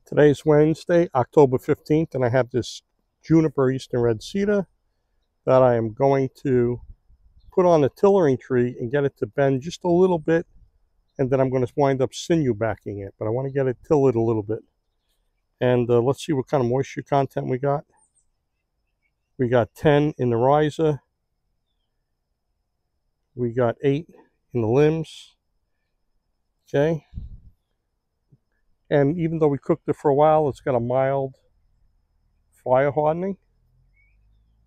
Today's Wednesday, October 15th, and I have this Juniper Eastern Red Cedar that I am going to put on the tillering tree and get it to bend just a little bit, and then I'm going to wind up sinew backing it, but I want to get it tilled a little bit. And let's see what kind of moisture content we got. We got 10 in the riser. We got 8 in the limbs. Okay. And even though we cooked it for a while, it's got a mild fire hardening.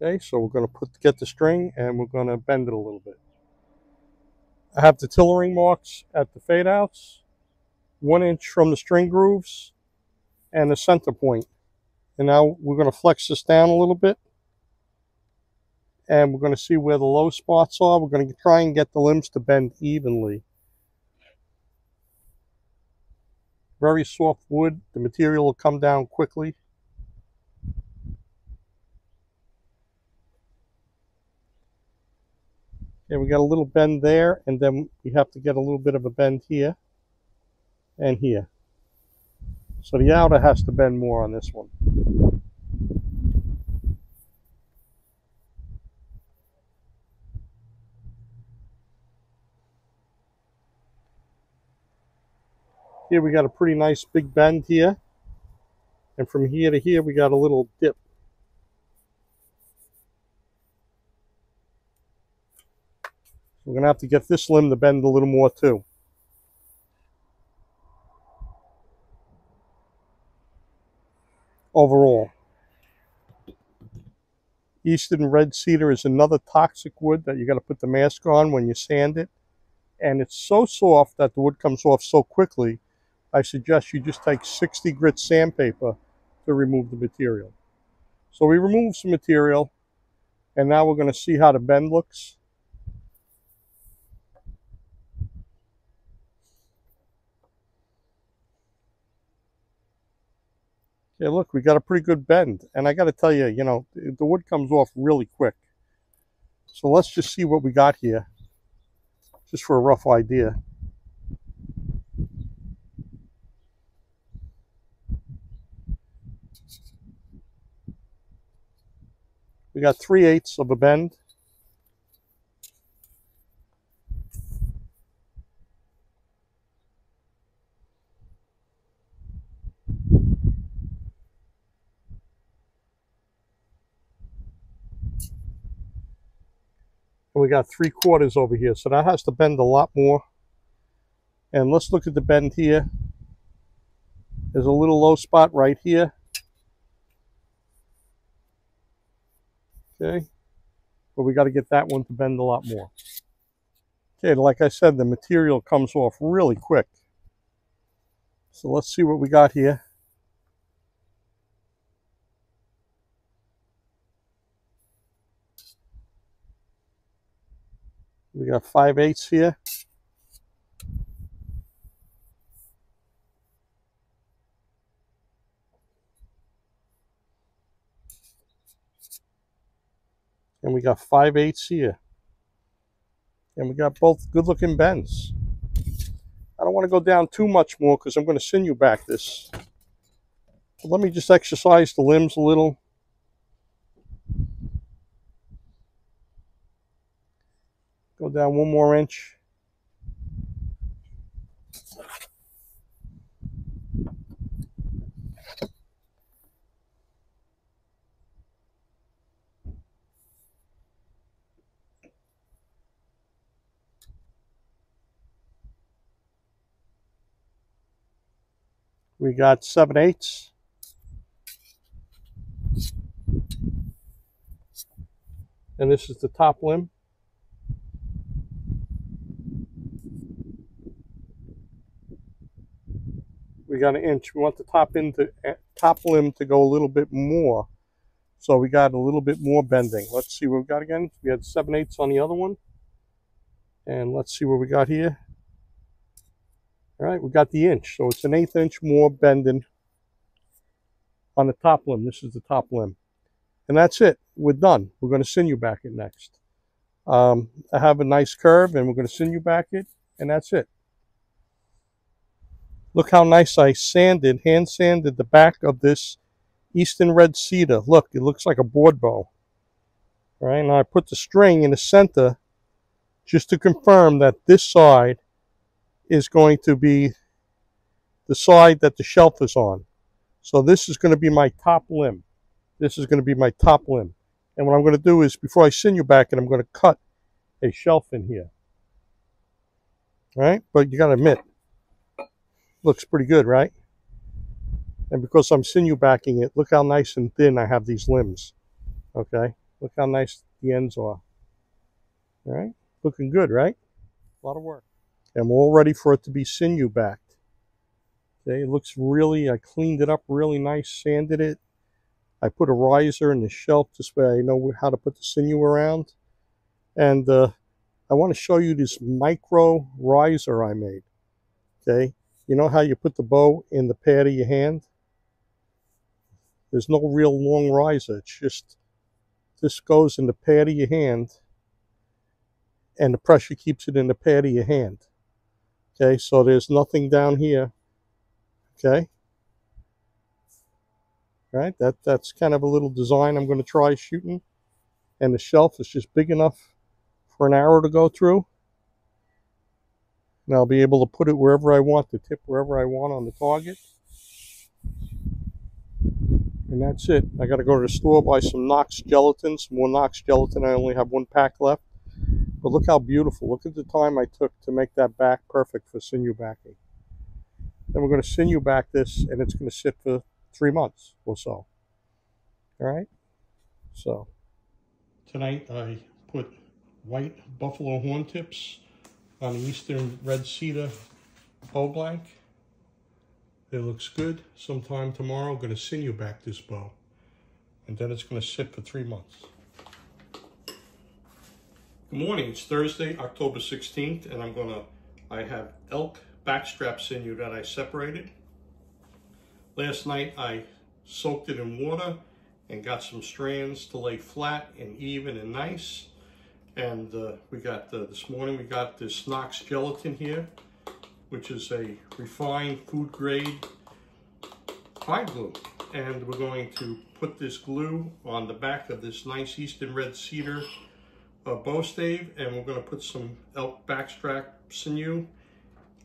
Okay, so we're going to get the string and we're going to bend it a little bit. I have the tillering marks at the fade outs, 1 inch from the string grooves, and the center point. And now we're going to flex this down a little bit. And we're going to see where the low spots are. We're going to try and get the limbs to bend evenly. Very soft wood. The material will come down quickly. Okay, we got a little bend there, and then we have to get a little bit of a bend here and here. So the outer has to bend more on this one. Here we got a pretty nice big bend here. And from here to here we got a little dip. We're going to have to get this limb to bend a little more too. Overall. Eastern Red Cedar is another toxic wood that you got to put the mask on when you sand it. And it's so soft that the wood comes off so quickly, I suggest you just take 60 grit sandpaper to remove the material. So we removed some material, and now we're going to see how the bend looks. Okay, look, we got a pretty good bend. And I got to tell you, you know, the wood comes off really quick. So let's just see what we got here, just for a rough idea. We got 3/8 of a bend. And we got 3/4 over here, so that has to bend a lot more. And let's look at the bend here. There's a little low spot right here. Okay, but we got to get that one to bend a lot more. Okay, like I said, the material comes off really quick. So let's see what we got here. We got 5/8 here. And we got 5/8 here. And we got both good looking bends. I don't want to go down too much more because I'm going to sinew back this. But let me just exercise the limbs a little. Go down 1 more inch. We got 7/8. And this is the top limb. We got 1 inch. We want the top limb to go a little bit more. So we got a little bit more bending. Let's see what we got again. We had 7/8 on the other one. And let's see what we got here. All right, we got the inch. So it's 1/8 inch more bending on the top limb. This is the top limb. And that's it. We're done. We're going to sinew back it next. I have a nice curve, and we're going to sinew back it, and that's it. Look how nice I hand sanded the back of this Eastern red cedar. Look, it looks like a board bow. All right, now I put the string in the center just to confirm that this side is going to be the side that the shelf is on. So this is going to be my top limb. This is going to be my top limb. And what I'm going to do is, before I sinew back it, I'm going to cut a shelf in here. All right, but you got to admit, looks pretty good, right? And because I'm sinew backing it, look how nice and thin I have these limbs. Okay, look how nice the ends are. All right, looking good, right? A lot of work. And we're all ready for it to be sinew backed. Okay, it looks really, I cleaned it up really nice, sanded it. I put a riser in the shelf this way I know how to put the sinew around. And I want to show you this micro riser I made. Okay, you know how you put the bow in the pad of your hand? There's no real long riser. It's just, this goes in the pad of your hand and the pressure keeps it in the pad of your hand. Okay, so there's nothing down here. Okay. Right, that's kind of a little design I'm going to try shooting. And the shelf is just big enough for an arrow to go through. And I'll be able to put it wherever I want, the tip wherever I want on the target. And that's it. I got to go to the store, buy some Knox Gelatin, some more Knox Gelatin. I only have 1 pack left. But look how beautiful. Look at the time I took to make that back perfect for sinew backing. Then we're going to sinew back this, and it's going to sit for 3 months or so. All right? So, tonight I put white buffalo horn tips on the Eastern red cedar bow blank. It looks good. Sometime tomorrow I'm going to sinew back this bow, and then it's going to sit for 3 months. Good morning. It's Thursday, October 16th, and I have elk backstrap sinew that I separated. Last night I soaked it in water and got some strands to lay flat and even and nice. And this morning we got this Knox Gelatin here, which is a refined food grade hide glue. And we're going to put this glue on the back of this nice Eastern red cedar bow stave, and we're going to put some elk backstrap sinew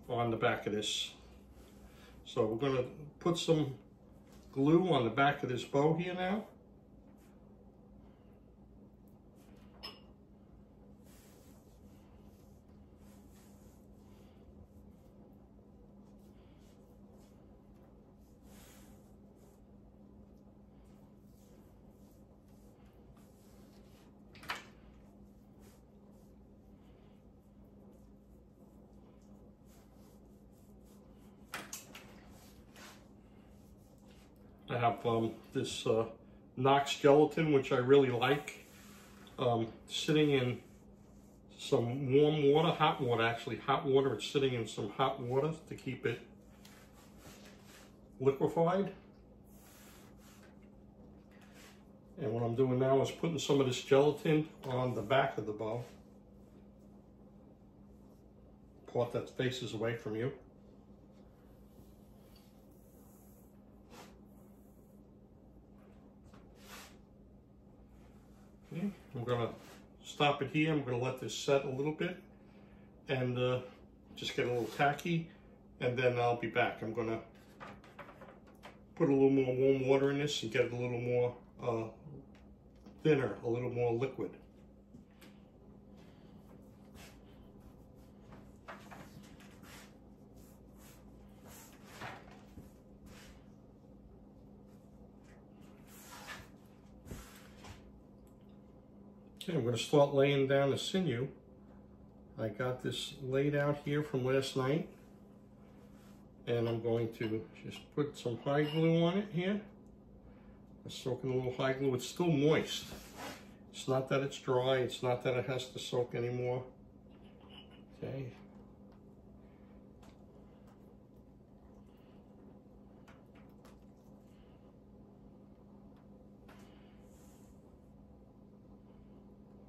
on the back of this. So we're going to put some glue on the back of this bow here now. I have this Knox Gelatin, which I really like, sitting in some warm water, hot water. It's sitting in some hot water to keep it liquefied. And what I'm doing now is putting some of this gelatin on the back of the bow, part that faces away from you. Okay, I'm going to stop it here. I'm going to let this set a little bit and just get a little tacky, and then I'll be back. I'm going to put a little more warm water in this and get it a little more thinner, a little more liquid. Okay, I'm going to start laying down the sinew. I got this laid out here from last night, and I'm going to just put some hide glue on it here. I'm soaking a little hide glue. It's still moist. It's not that it's dry. It's not that it has to soak anymore. Okay.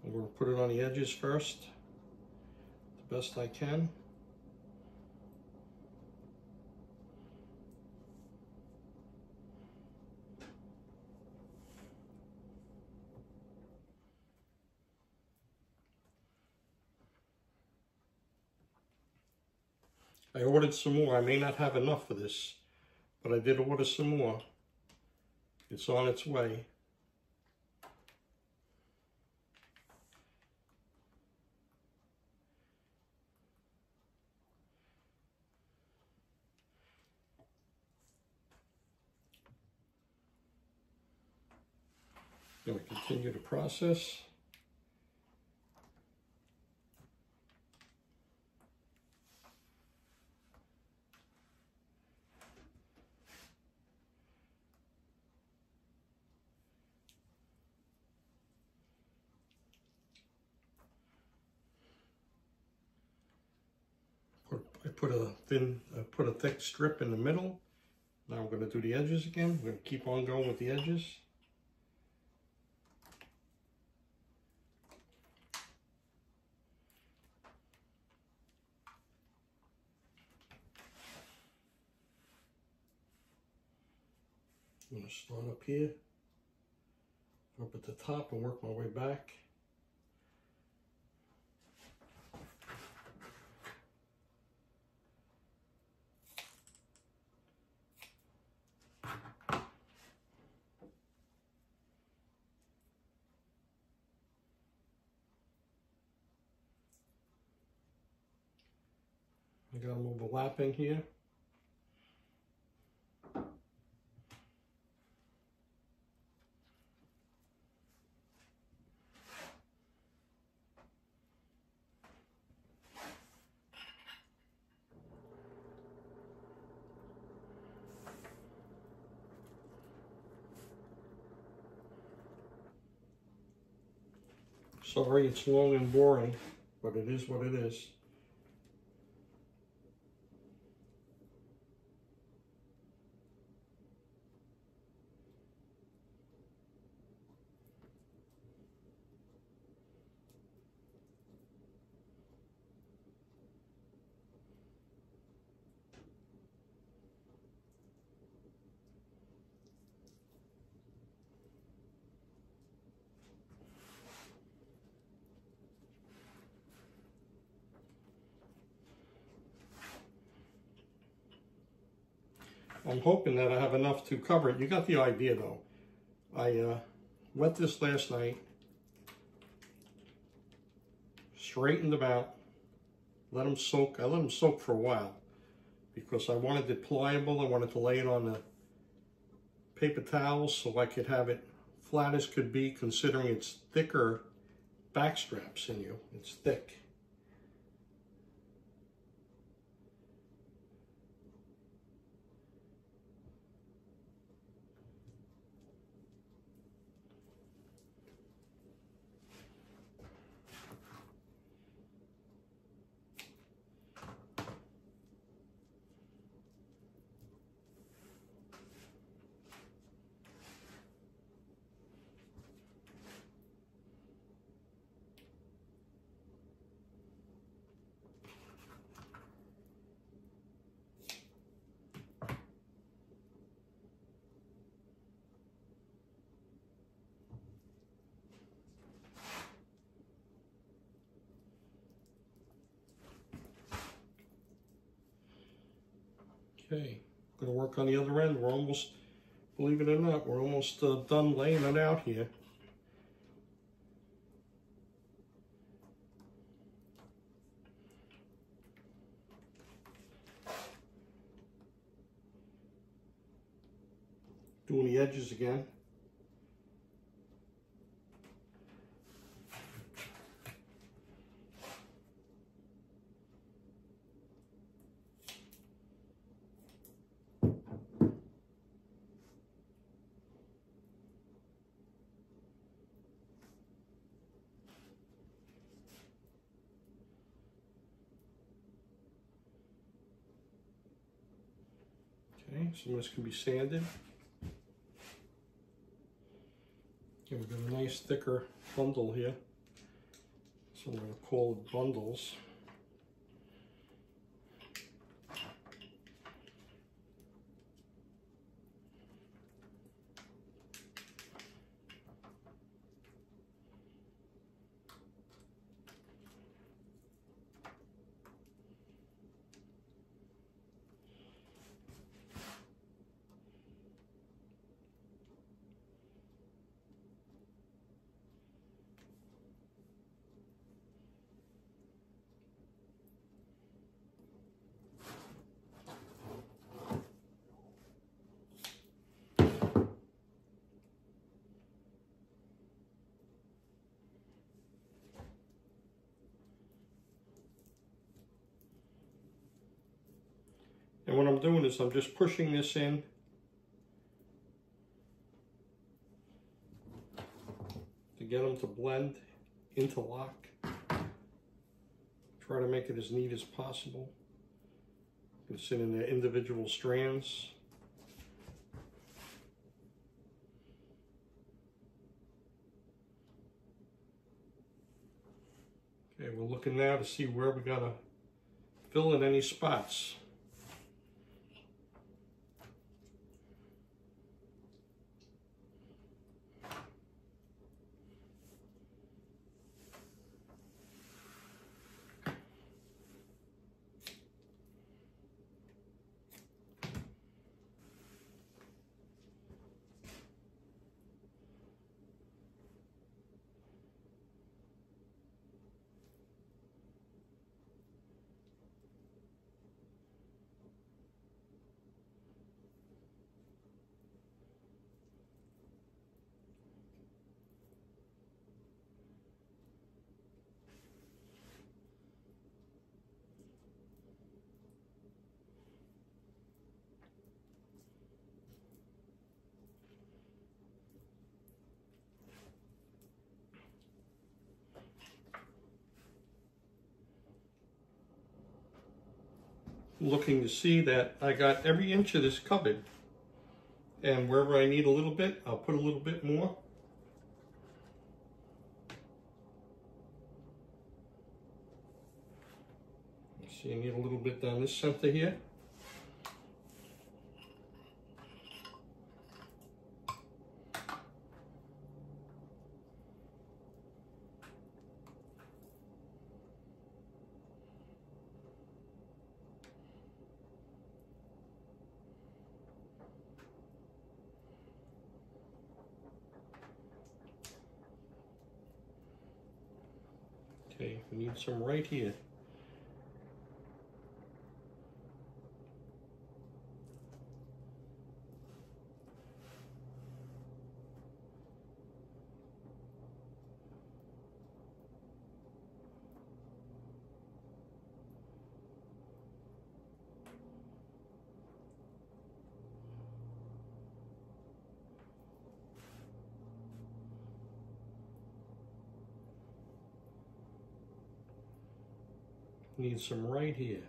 I'm going to put it on the edges first, the best I can. I ordered some more. I may not have enough for this, but I did order some more. It's on its way. Then we continue to process. I put a thick strip in the middle. Now we're going to do the edges again. We're going to keep on going with the edges. I'm going to start up here, up at the top and work my way back. I got them overlapping here. Sorry, it's long and boring, but it is what it is. I'm hoping that I have enough to cover it. You got the idea though. I wet this last night, straightened them out, let them soak. I let them soak for a while because I wanted it pliable. I wanted to lay it on the paper towels so I could have it flat as could be, considering it's thicker backstrap sinew. It's thick. Okay, gonna work on the other end. We're almost, believe it or not, we're almost done laying it out here. Doing the edges again. Okay, some of this can be sanded. Okay, we've got a nice thicker bundle here. So I'm going to call it bundles. I'm doing is I'm just pushing this in to get them to blend, interlock. Try to make it as neat as possible. You can sit in the individual strands. Okay, we're looking now to see where we gotta fill in any spots. Looking to see that I got every inch of this covered, and wherever I need a little bit, I'll put a little bit more. See, I need a little bit down this center here. Okay, we need some right here. Need some right here.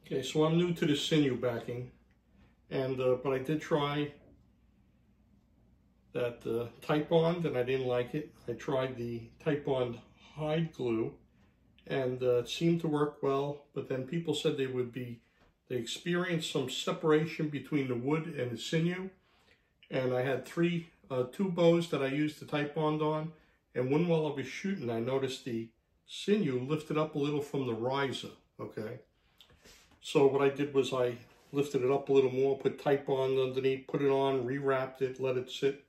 Okay, so I'm new to the sinew backing, and but I did try that Titebond and I didn't like it. I tried the Titebond hide glue, and it seemed to work well, but then people said they experienced some separation between the wood and the sinew, and I had two bows that I used the Titebond on, and one while I was shooting, I noticed the sinew lifted up a little from the riser, okay? So what I did was I lifted it up a little more, put Titebond underneath, put it on, rewrapped it, let it sit,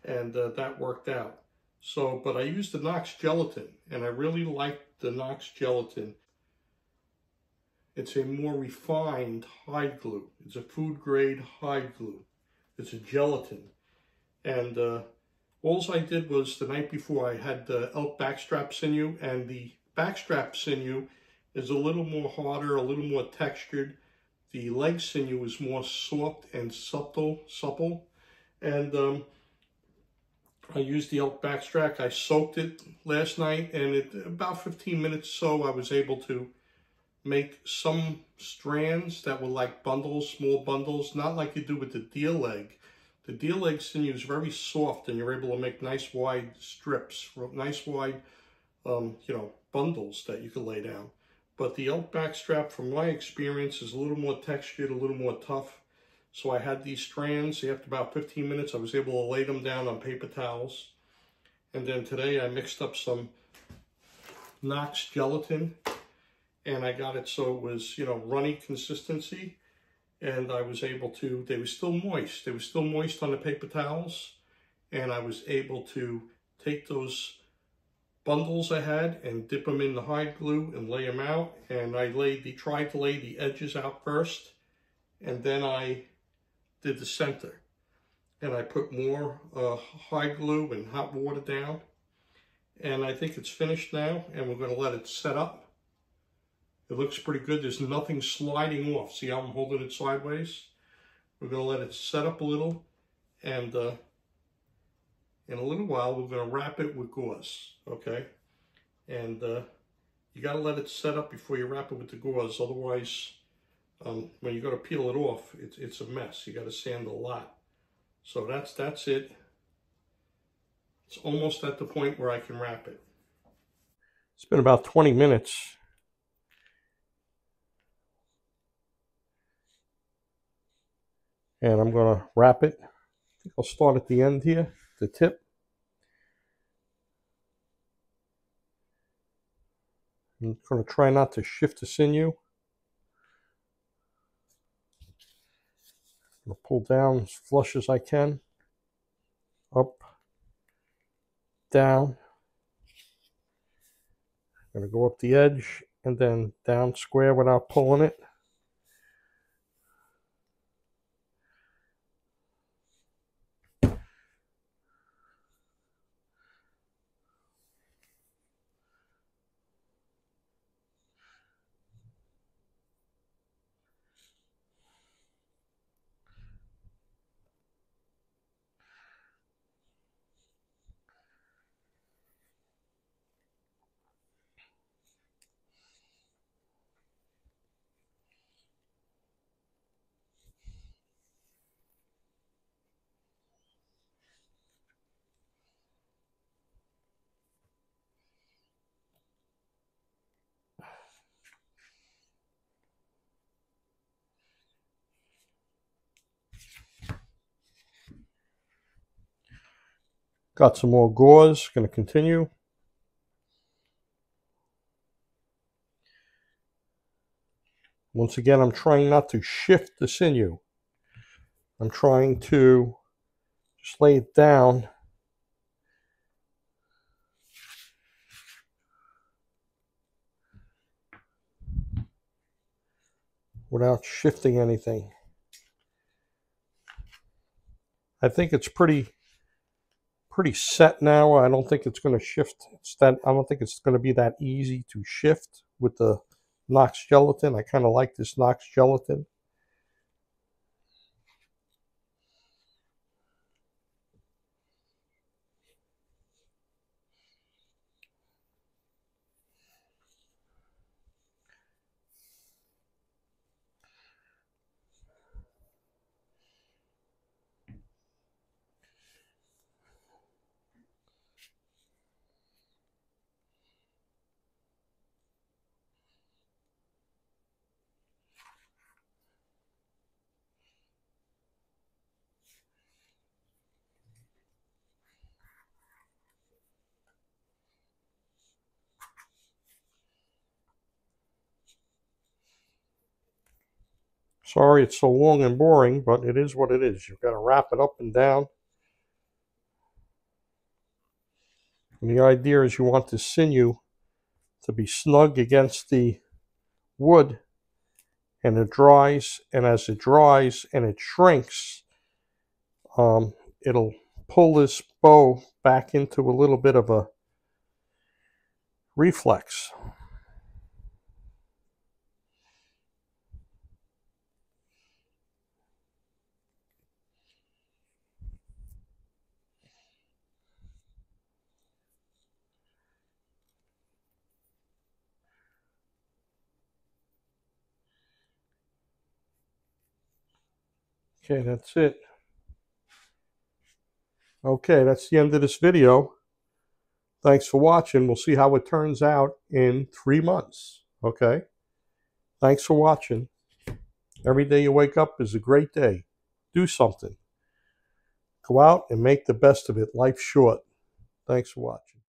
and that worked out. So, but I used the Knox Gelatin, and I really liked the Knox Gelatin. It's a more refined hide glue. It's a food grade hide glue. It's a gelatin. And all I did was the night before I had the elk backstrap sinew, and the backstrap sinew is a little more harder, a little more textured. The leg sinew is more soft and supple. And I used the elk backstrap. I soaked it last night, and in about 15 minutes so, I was able to make some strands that were like bundles, small bundles, not like you do with the deer leg. The deer leg sinew is very soft, and you're able to make nice wide strips, nice wide, bundles that you can lay down. But the elk backstrap, from my experience, is a little more textured, a little more tough. So I had these strands. After about 15 minutes, I was able to lay them down on paper towels. And then today I mixed up some Knox Gelatin, and I got it so it was, runny consistency. And I was able to, they were still moist. They were still moist on the paper towels. And I was able to take those bundles I had and dip them in the hide glue and lay them out. And I tried to lay the edges out first. And then I did the center. And I put more hide glue and hot water down. And I think it's finished now. And we're going to let it set up. It looks pretty good. There's nothing sliding off. See how I'm holding it sideways? We're going to let it set up a little, and in a little while we're going to wrap it with gauze, okay? And you got to let it set up before you wrap it with the gauze. Otherwise, when you go to peel it off, it's a mess. You got to sand a lot. So that's it. It's almost at the point where I can wrap it. It's been about 20 minutes. And I'm going to wrap it. I think I'll start at the end here, the tip. I'm going to try not to shift the sinew. I'm going to pull down as flush as I can. Up, down. I'm going to go up the edge and then down square without pulling it. Got some more gauze, going to continue. Once again, I'm trying not to shift the sinew. I'm trying to just lay it down without shifting anything. I think it's pretty set now. I don't think it's going to shift. I don't think it's going to be that easy to shift with the Knox Gelatin. I kind of like this Knox Gelatin. Sorry it's so long and boring, but it is what it is. You've got to wrap it up and down. And the idea is you want the sinew to be snug against the wood and it dries, and as it dries and it shrinks, it'll pull this bow back into a little bit of a reflex. Okay, that's it. Okay, that's the end of this video. Thanks for watching. We'll see how it turns out in 3 months. Okay? Thanks for watching. Every day you wake up is a great day. Do something. Go out and make the best of it. Life's short. Thanks for watching.